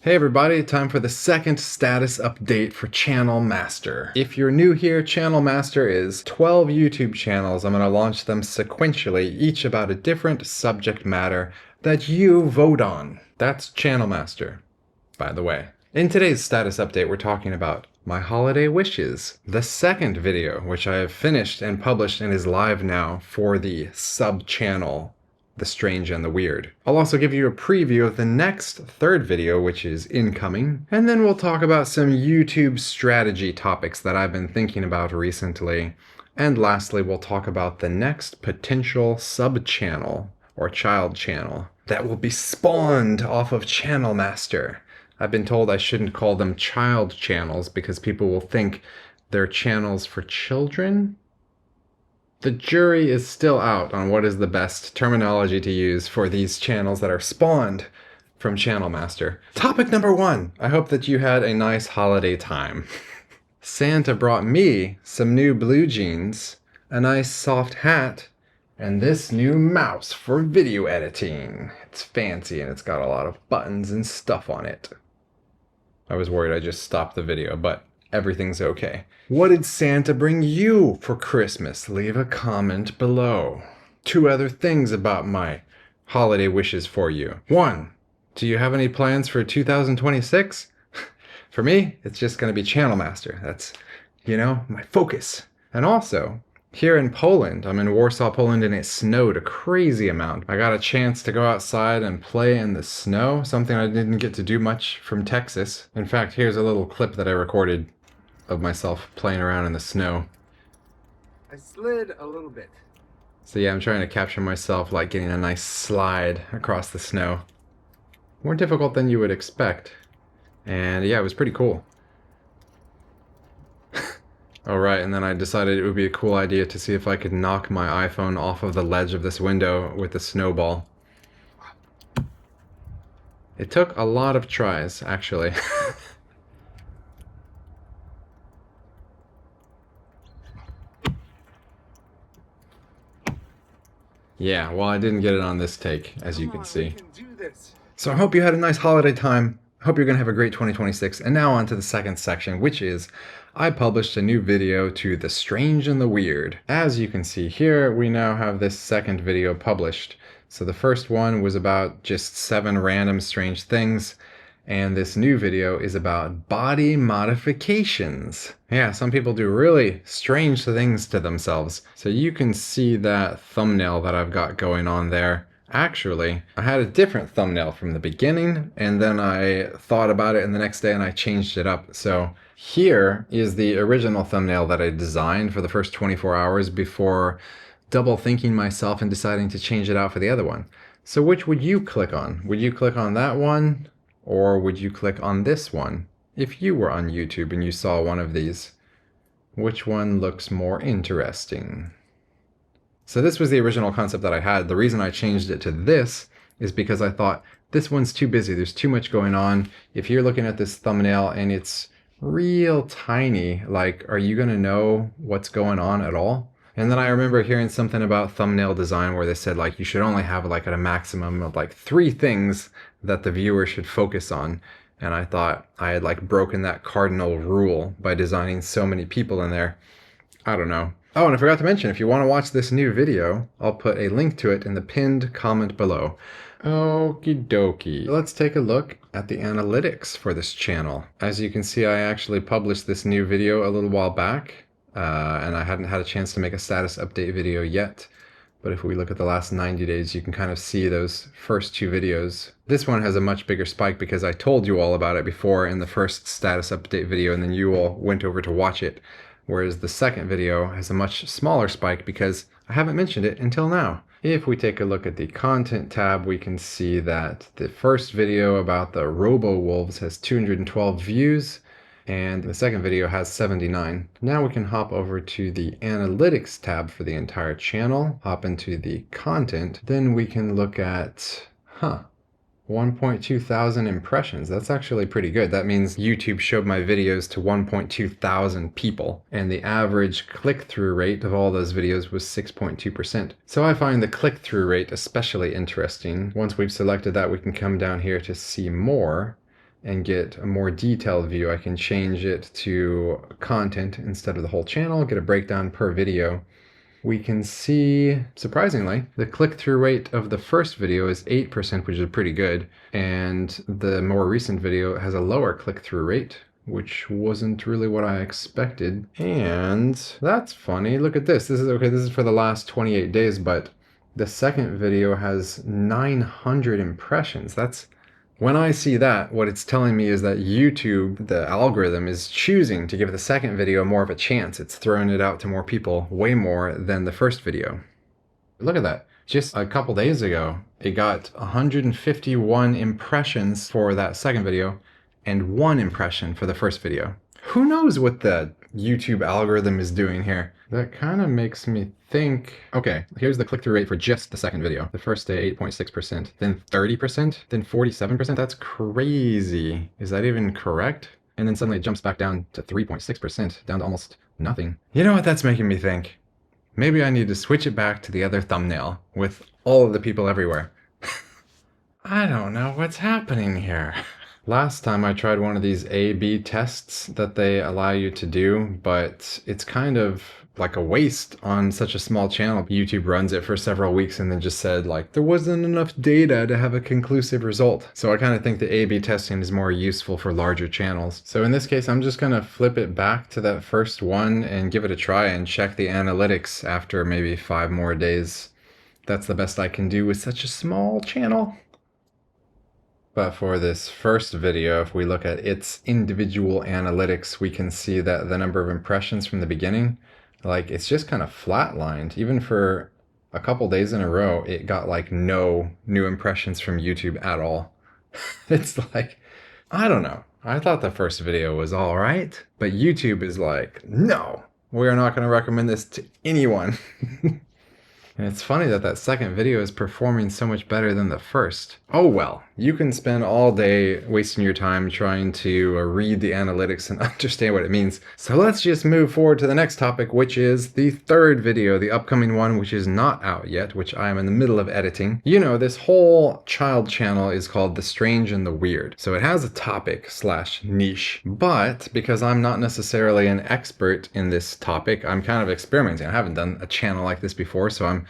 Hey everybody, time for the second status update for Channel Master. If you're new here, Channel Master is 12 YouTube channels. I'm going to launch them sequentially, each about a different subject matter that you vote on. That's Channel Master, by the way. In today's status update, we're talking about my holiday wishes, the second video, which I have finished and published and is live now for the sub-channel The Strange and the Weird. I'll also give you a preview of the next third video, which is incoming, and then we'll talk about some YouTube strategy topics that I've been thinking about recently. And lastly, we'll talk about the next potential sub-channel or child channel that will be spawned off of Channel Master. I've been told I shouldn't call them child channels because people will think they're channels for children. The jury is still out on what is the best terminology to use for these channels that are spawned from Channel Master. Topic number 1. I hope that you had a nice holiday time. Santa brought me some new blue jeans, a nice soft hat, and this new mouse for video editing. It's fancy and it's got a lot of buttons and stuff on it. I was worried I just stopped the video, but everything's okay. What did Santa bring you for Christmas? Leave a comment below. 2 other things about my holiday wishes for you. 1, do you have any plans for 2026? For me, it's just going to be Channel Master. That's, my focus. And also, here in Poland, I'm in Warsaw, Poland, and it snowed a crazy amount. I got a chance to go outside and play in the snow, something I didn't get to do much from Texas. In fact, here's a little clip that I recorded of myself playing around in the snow. I slid a little bit. So yeah, I'm trying to capture myself like getting a nice slide across the snow. More difficult than you would expect. And yeah, it was pretty cool. Oh right, and then I decided it would be a cool idea to see if I could knock my iPhone off of the ledge of this window with a snowball. It took a lot of tries, actually. Yeah, well, I didn't get it on this take, as you can see. So I hope you had a nice holiday time. I hope you're going to have a great 2026. And now on to the second section, which is I published a new video to The Strange and the Weird. As you can see here, we now have this second video published. So the first one was about just 7 random strange things. And this new video is about body modifications. Yeah, some people do really strange things to themselves. So you can see that thumbnail that I've got going on there. Actually, I had a different thumbnail from the beginning, and then I thought about it and the next day and I changed it up. So here is the original thumbnail that I designed for the first 24 hours before double thinking myself and deciding to change it out for the other one. So which would you click on? Would you click on that one? Or would you click on this one? If you were on YouTube and you saw one of these, which one looks more interesting? So this was the original concept that I had. The reason I changed it to this is because I thought this one's too busy. There's too much going on. If you're looking at this thumbnail and it's real tiny, like, are you gonna know what's going on at all? And then I remember hearing something about thumbnail design where they said like you should only have like a maximum of like 3 things that the viewer should focus on. And I thought I had like broken that cardinal rule by designing so many people in there. I don't know. Oh, and I forgot to mention, if you want to watch this new video, I'll put a link to it in the pinned comment below. Okie dokie. Let's take a look at the analytics for this channel. As you can see, I actually published this new video a little while back. And I hadn't had a chance to make a status update video yet. But if we look at the last 90 days, you can kind of see those first 2 videos. This one has a much bigger spike because I told you all about it before in the first status update video and then you all went over to watch it. Whereas the second video has a much smaller spike because I haven't mentioned it until now. If we take a look at the content tab, we can see that the first video about the Robo-Wolves has 212 views. And the second video has 79. Now we can hop over to the analytics tab for the entire channel, hop into the content, then we can look at, 1.2 thousand impressions. That's actually pretty good. That means YouTube showed my videos to 1.2 thousand people, and the average click-through rate of all those videos was 6.2%. So I find the click-through rate especially interesting. Once we've selected that, we can come down here to see more. and get a more detailed view, I can change it to content instead of the whole channel, get a breakdown per video. We can see, surprisingly, the click-through rate of the first video is 8%, which is pretty good, and the more recent video has a lower click-through rate, which wasn't really what I expected. And that's funny. Look at this. This is for the last 28 days, but the second video has 900 impressions. When I see that, what it's telling me is that YouTube, the algorithm, is choosing to give the second video more of a chance. It's throwing it out to more people, way more than the first video. Look at that. Just a couple days ago, it got 151 impressions for that second video and 1 impression for the first video. Who knows what the YouTube algorithm is doing here? That kind of makes me think, okay, here's the click-through rate for just the second video. The first day, 8.6%, then 30%, then 47%. That's crazy. Is that even correct? And then suddenly it jumps back down to 3.6%, down to almost nothing. You know what that's making me think? Maybe I need to switch it back to the other thumbnail with all of the people everywhere. I don't know what's happening here. Last time I tried one of these A/B tests that they allow you to do, but it's kind of like a waste on such a small channel. YouTube runs it for several weeks and then just said like, there wasn't enough data to have a conclusive result. So I kind of think the A/B testing is more useful for larger channels. So in this case, I'm just gonna flip it back to that first one and give it a try and check the analytics after maybe 5 more days. That's the best I can do with such a small channel. But for this first video, if we look at its individual analytics, we can see that the number of impressions from the beginning, like it's just kind of flatlined. Even for a couple days in a row, it got like no new impressions from YouTube at all. It's like, I don't know. I thought the first video was all right, but YouTube is like, no, we're not going to recommend this to anyone. And it's funny that that second video is performing so much better than the first. Oh well, you can spend all day wasting your time trying to read the analytics and understand what it means. So let's just move forward to the next topic, which is the third video, the upcoming one, which is not out yet, which I am in the middle of editing. You know, this whole child channel is called The Strange and the Weird. So it has a topic / niche, but because I'm not necessarily an expert in this topic, I'm kind of experimenting. I haven't done a channel like this before, so I'm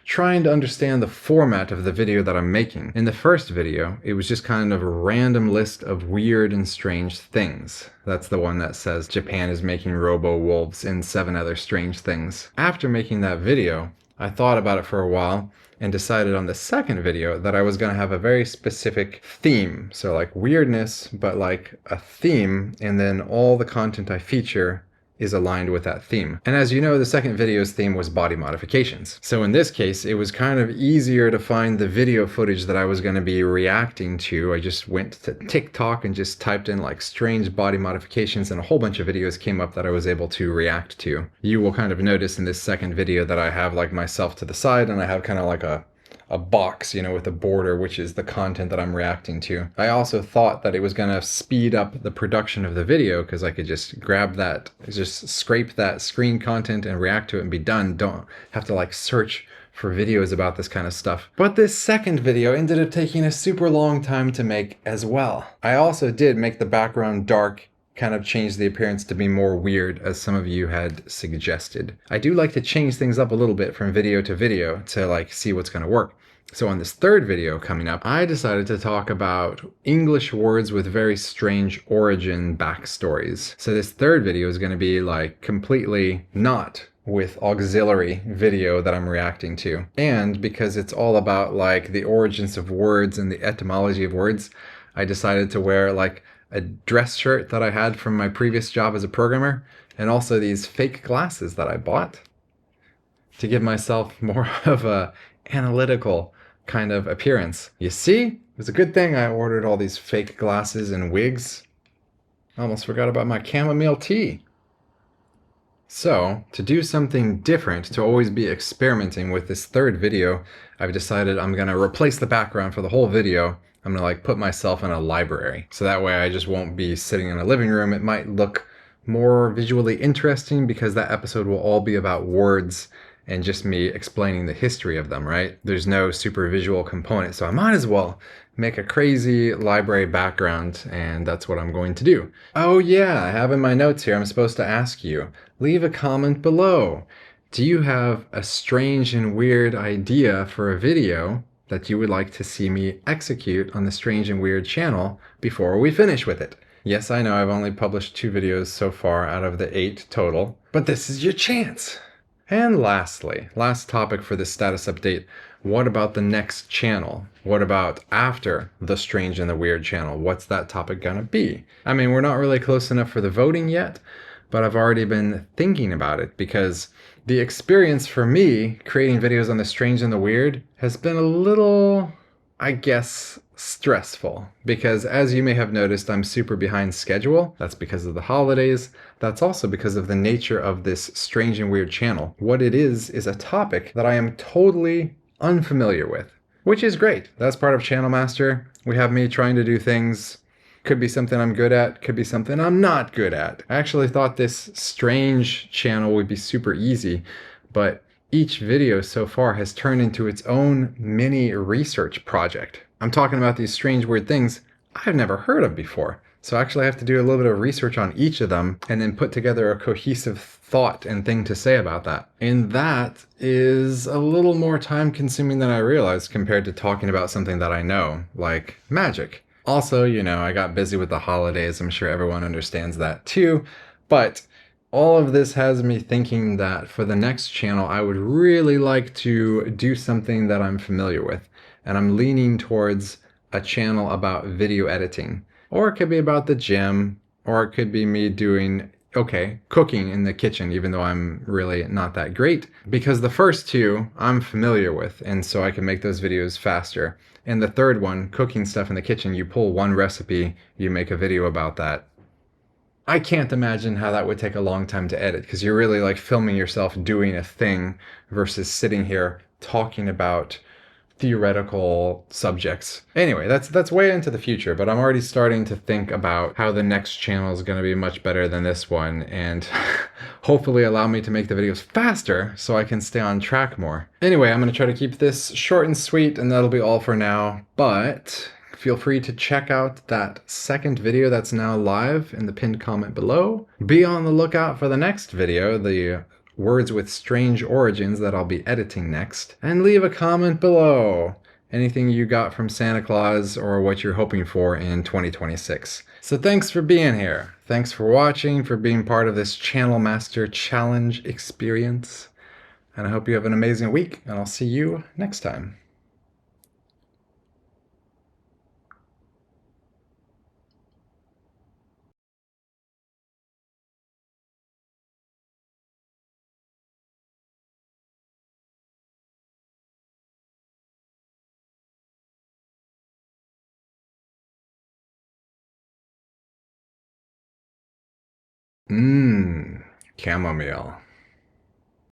trying to understand the format of the video that I'm making. In the first video, it was just kind of a random list of weird and strange things. That's the one that says Japan is making robo-wolves and 7 other strange things. After making that video, I thought about it for a while and decided on the second video that I was going to have a very specific theme. So like weirdness, but like a theme, and then all the content I feature is aligned with that theme. And as you know, the second video's theme was body modifications. So in this case, it was kind of easier to find the video footage that I was going to be reacting to. I just went to TikTok and just typed in like strange body modifications, and a whole bunch of videos came up that I was able to react to. You will kind of notice in this second video that I have like myself to the side, and I have kind of like a box, you know, with a border, which is the content that I'm reacting to. I also thought that it was going to speed up the production of the video because I could just grab that, just scrape that screen content and react to it and be done. Don't have to like search for videos about this kind of stuff. But this second video ended up taking a super long time to make as well. I also did make the background dark, kind of change the appearance to be more weird, as some of you had suggested. I do like to change things up a little bit from video to video to like see what's going to work. So on this third video coming up, I decided to talk about English words with very strange origin backstories. So this third video is going to be like completely not with auxiliary video that I'm reacting to. And because it's all about like the origins of words and the etymology of words, I decided to wear like a dress shirt that I had from my previous job as a programmer, and also these fake glasses that I bought to give myself more of a analytical kind of appearance. You see, it was a good thing I ordered all these fake glasses and wigs. I almost forgot about my chamomile tea. So, to do something different, to always be experimenting with this third video, I've decided I'm gonna replace the background for the whole video. I'm gonna like put myself in a library. So that way I just won't be sitting in a living room. It might look more visually interesting because that episode will all be about words and just me explaining the history of them, right? There's no super visual component, so I might as well make a crazy library background, and that's what I'm going to do. Oh yeah, I have in my notes here, I'm supposed to ask you, leave a comment below. Do you have a strange and weird idea for a video that you would like to see me execute on the Strange and Weird channel before we finish with it? Yes, I know I've only published 2 videos so far out of the 8 total, but this is your chance. And lastly, last topic for this status update, what about the next channel? What about after the Strange and the Weird channel? What's that topic gonna be? I mean, we're not really close enough for the voting yet, but I've already been thinking about it because the experience for me creating videos on the Strange and the Weird has been a little, I guess, stressful, because as you may have noticed, I'm super behind schedule. That's because of the holidays. That's also because of the nature of this Strange and Weird channel. What it is a topic that I am totally unfamiliar with, which is great. That's part of Channel Master. We have me trying to do things. Could be something I'm good at, could be something I'm not good at. I actually thought this strange channel would be super easy, but each video so far has turned into its own mini research project. I'm talking about these strange, weird things I've never heard of before. So actually I have to do a little bit of research on each of them and then put together a cohesive thought and thing to say about that. And that is a little more time consuming than I realized compared to talking about something that I know, like magic. Also, you know, I got busy with the holidays. I'm sure everyone understands that too. But all of this has me thinking that for the next channel, I would really like to do something that I'm familiar with. And I'm leaning towards a channel about video editing. Or it could be about the gym, or it could be me doing, okay, cooking in the kitchen, even though I'm really not that great. Because the first two I'm familiar with, and so I can make those videos faster. And the third one, cooking stuff in the kitchen, you pull one recipe, you make a video about that. I can't imagine how that would take a long time to edit, because you're really like filming yourself doing a thing versus sitting here talking about theoretical subjects. Anyway, that's way into the future, but I'm already starting to think about how the next channel is going to be much better than this one, and hopefully allow me to make the videos faster so I can stay on track more. Anyway, I'm going to try to keep this short and sweet, and that'll be all for now, but feel free to check out that second video that's now live in the pinned comment below. Be on the lookout for the next video, the words with strange origins, that I'll be editing next. And leave a comment below. Anything you got from Santa Claus or what you're hoping for in 2026. So thanks for being here. Thanks for watching, for being part of this Channel Master Challenge experience. And I hope you have an amazing week, and I'll see you next time. Mmm, chamomile.